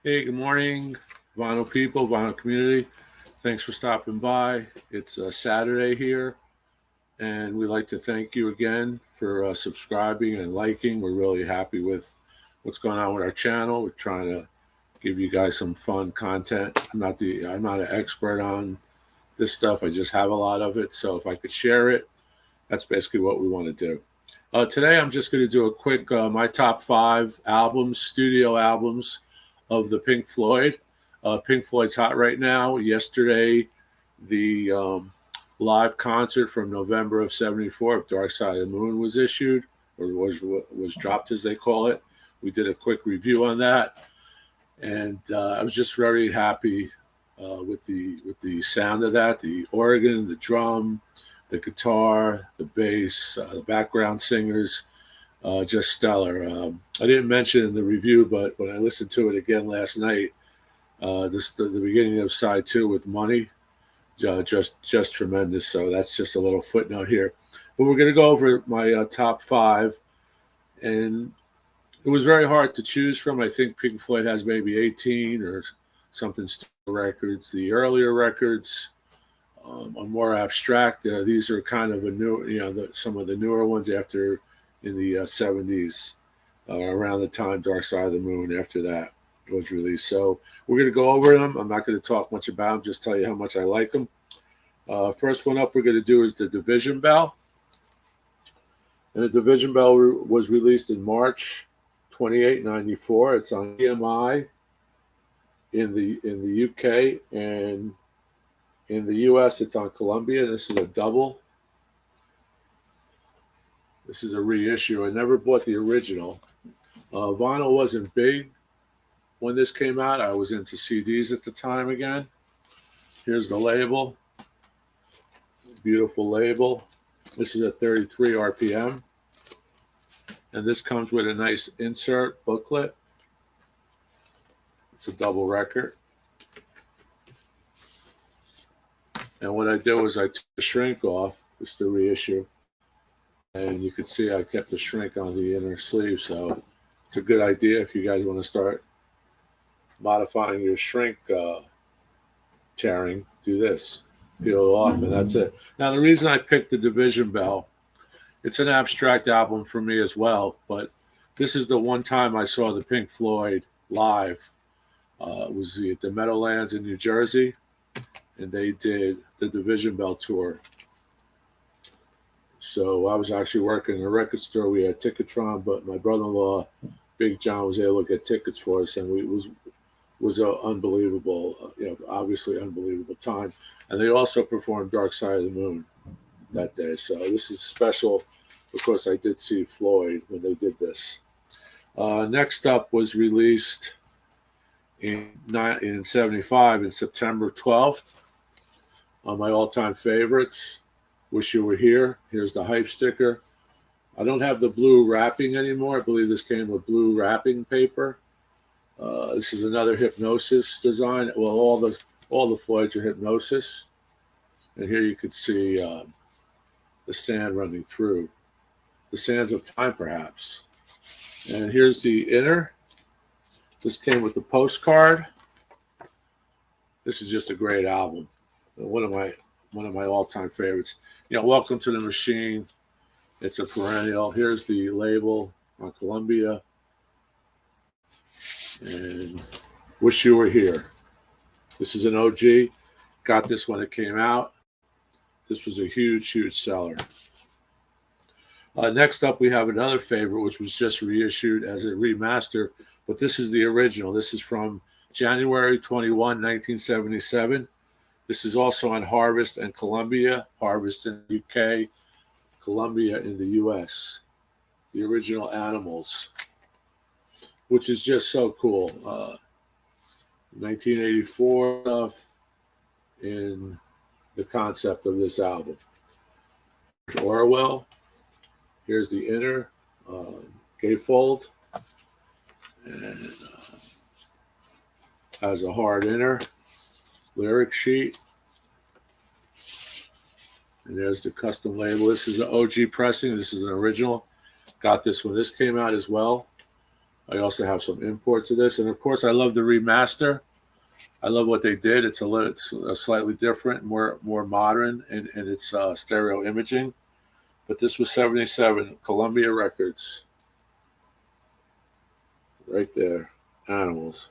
Hey, good morning, vinyl people, vinyl community. Thanks for stopping by. It's Saturday here, and we'd like to thank you again for subscribing and liking. We're really happy with what's going on with our channel. We're trying to give you guys some fun content. I'm not an expert on this stuff. I just have a lot of it. So if I could share it, that's basically what we want to do. Today, I'm just going to do a quick my top five albums, studio albums of the Pink Floyd. Pink Floyd's hot right now. Yesterday, the live concert from November of '74 of Dark Side of the Moon was issued, or was dropped as they call it. We did a quick review on that, and I was just very happy with the sound of that, the organ, the drum, the guitar, the bass, the background singers, just stellar. I didn't mention in the review, but when I listened to it again last night, the beginning of side two with Money, just tremendous. So that's just a little footnote here. But we're going to go over my top five, and it was very hard to choose from. I think Pink Floyd has maybe 18 or something records. The earlier records are more abstract. These are kind of a new, some of the newer ones after in the '70s, around the time Dark Side of the Moon. After that was released, so we're going to go over them. I'm not going to talk much about them. Just tell you how much I like them. First one up we're going to do is the Division Bell, and the Division Bell was released in March 28, '94. It's on EMI in the UK, and in the US it's on Columbia. This is a double. This is a reissue. I never bought the original. Vinyl wasn't big when this came out. I was into CDs at the time again. Here's the label. Beautiful label. This is a 33 RPM. And this comes with a nice insert booklet. It's a double record. And what I did was I took the shrink off. It's the reissue. And you can see I kept the shrink on the inner sleeve. So it's a good idea if you guys want to start modifying your shrink tearing. Do this. Peel it off, and that's it. Now, the reason I picked the Division Bell, it's an abstract album for me as well, but this is the one time I saw the Pink Floyd live. It was at the Meadowlands in New Jersey, and they did the Division Bell tour. So I was actually working in a record store. We had Ticketron, but my brother-in-law, Big John, was able to get tickets for us, and it was an unbelievable, obviously unbelievable time. And they also performed Dark Side of the Moon that day. So this is special because I did see Floyd when they did this. Next up was released in '75 in September 12th. My all-time favorites, Wish You Were Here. Here's the hype sticker. I don't have the blue wrapping anymore. I believe this came with blue wrapping paper. This is another Hypnosis design. Well, all the Floyds are Hypnosis. And here you can see the sand running through. The sands of time, perhaps. And here's the inner. This came with the postcard. This is just a great album. One of my all-time favorites. Welcome to the Machine. It's a perennial. Here's the label on Columbia. And Wish You Were Here. This is an OG. Got this when it came out. This was a huge, huge seller. Next up, we have another favorite, which was just reissued as a remaster, but this is the original. This is from January 21, 1977. This is also on Harvest and Columbia. Harvest in the UK, Columbia in the US. The original Animals, which is just so cool. 1984 stuff in the concept of this album. Orwell. Here's the inner gatefold, and has a hard inner lyric sheet. And there's the custom label. This is an OG pressing. This is an original. Got this when this came out as well. I also have some imports of this, and of course, I love the remaster. I love what they did. It's slightly different, more modern, and it's stereo imaging. But this was 77, Columbia Records, right there, Animals.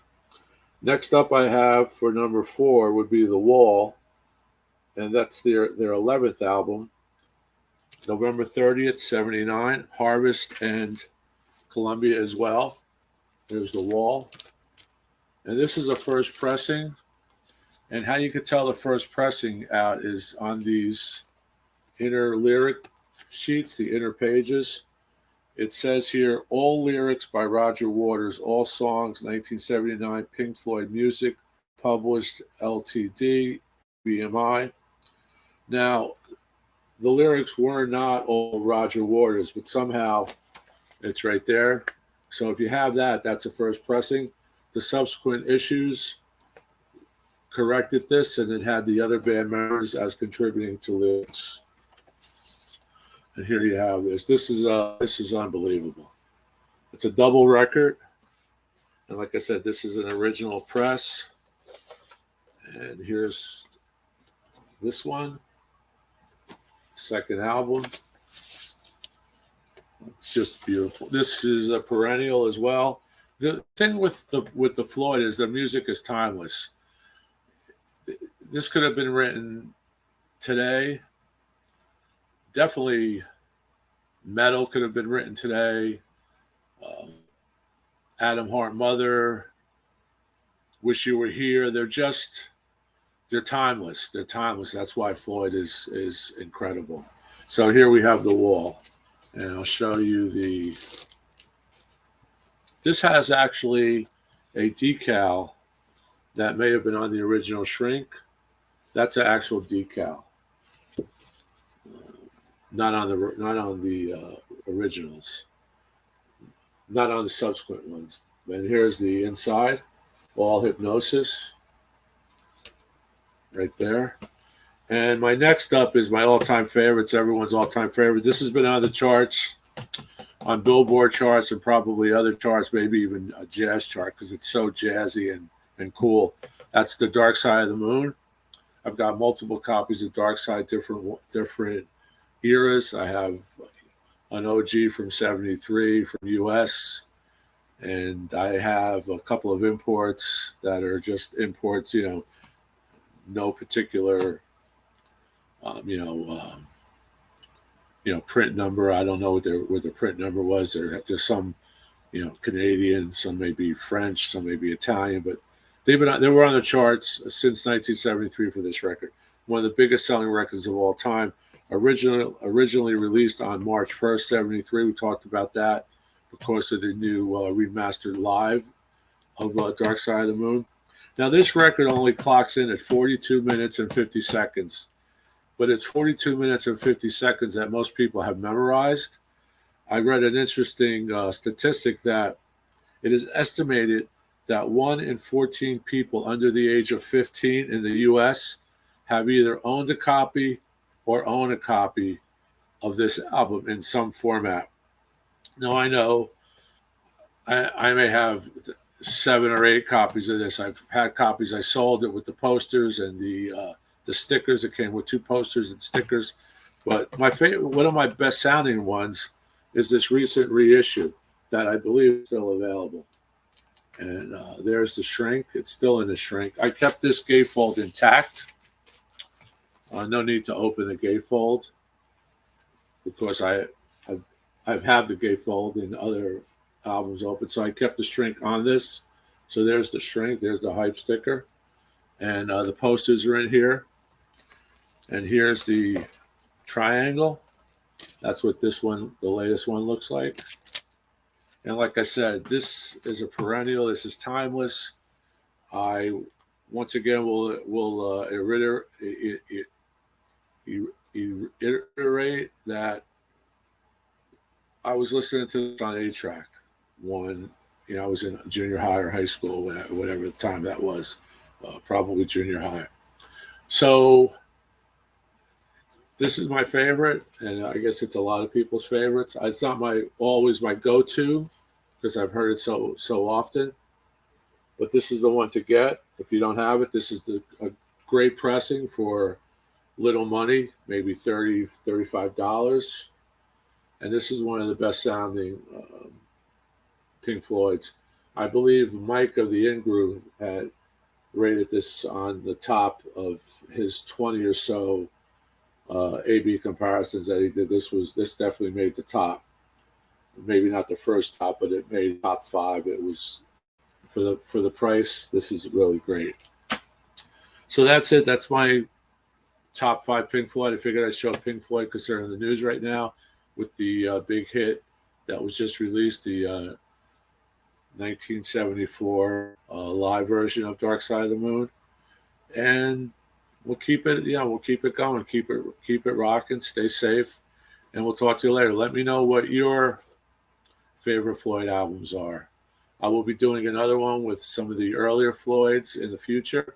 Next up, I have for number 4 would be The Wall, and that's their 11th album, November 30th, 79, Harvest and Columbia as well. There's The Wall. And this is a first pressing. And how you could tell the first pressing out is on these inner lyric sheets, the inner pages. It says here, all lyrics by Roger Waters, all songs, 1979, Pink Floyd Music, published Ltd, BMI. Now, the lyrics were not all Roger Waters, but somehow it's right there. So if you have that, that's a first pressing. The subsequent issues corrected this, and it had the other band members as contributing to lyrics. And here you have this. This is unbelievable. It's a double record, and like I said, this is an original press. And here's this one, second album. It's just beautiful. This is a perennial as well. The thing with the Floyd is the music is timeless. This could have been written today. Definitely, metal could have been written today. Adam Hart, Mother, Wish You Were Here. They're timeless. They're timeless. That's why Floyd is incredible. So here we have The Wall, and I'll show you the. This has actually a decal that may have been on the original shrink. That's an actual decal, not on the originals, not on the subsequent ones. And here's the inside, all Hypnosis, right there. And my next up is my all-time favorites, everyone's all-time favorite. This has been on the charts, on Billboard charts and probably other charts, maybe even a jazz chart, because it's so jazzy and cool. That's The Dark Side of the Moon. I've got multiple copies of Dark Side, different eras. I have an OG from 73 from US, and I have a couple of imports that are just imports, no particular, print number. I don't know what the print number was. There's some, Canadian, some may be French, some may be Italian, but they were on the charts since 1973 for this record. One of the biggest selling records of all time. Originally released on March 1st, 73. We talked about that because of the new remastered live of Dark Side of the Moon. Now, this record only clocks in at 42 minutes and 50 seconds. But it's 42 minutes and 50 seconds that most people have memorized. I read an interesting statistic that it is estimated that 1 in 14 people under the age of 15 in the U.S. have either owned a copy or own a copy of this album in some format. Now, I know I may have 7 or 8 copies of this. I've had copies. I sold it with the posters and the stickers. It came with 2 posters and stickers. But my favorite, one of my best sounding ones, is this recent reissue that I believe is still available. And there's the shrink. It's still in the shrink. I kept this gatefold intact. No need to open the gatefold because I've had the gatefold in other albums open. So I kept the shrink on this. So there's the shrink. There's the hype sticker. And the posters are in here. And here's the triangle. That's what this one, the latest one, looks like. And like I said, this is a perennial. This is timeless. I once again will reiterate that I was listening to this on 8-track when I was in junior high or high school, whatever the time that was, probably junior high. So this is my favorite, and I guess it's a lot of people's favorites. It's not always my go-to, because I've heard it so often. But this is the one to get. If you don't have it, this is a great pressing for little money, maybe $35. And this is one of the best sounding Pink Floyd's. I believe Mike of the In Groove had rated this on the top of his 20 or so A/B comparisons that he did. This definitely made the top. Maybe not the first top, but it made top 5. It was for the price. This is really great. So that's it. That's my top 5 Pink Floyd. I figured I'd show Pink Floyd because they're in the news right now with the big hit that was just released, the 1974 live version of Dark Side of the Moon. And we'll keep it, we'll keep it going, keep it rocking, stay safe, and we'll talk to you later. Let me know what your favorite Floyd albums are. I will be doing another one with some of the earlier Floyds in the future.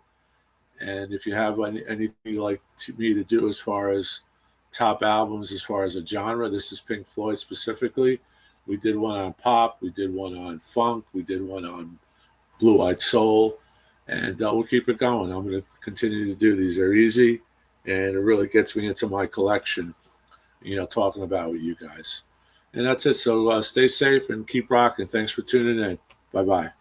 And if you have anything you'd like me to do as far as top albums, as far as a genre, this is Pink Floyd specifically. We did one on pop, we did one on funk, we did one on blue-eyed soul, and we'll keep it going. I'm going to continue to do these. They're easy, and it really gets me into my collection, talking about with you guys. And that's it. So stay safe and keep rocking. Thanks for tuning in. Bye-bye.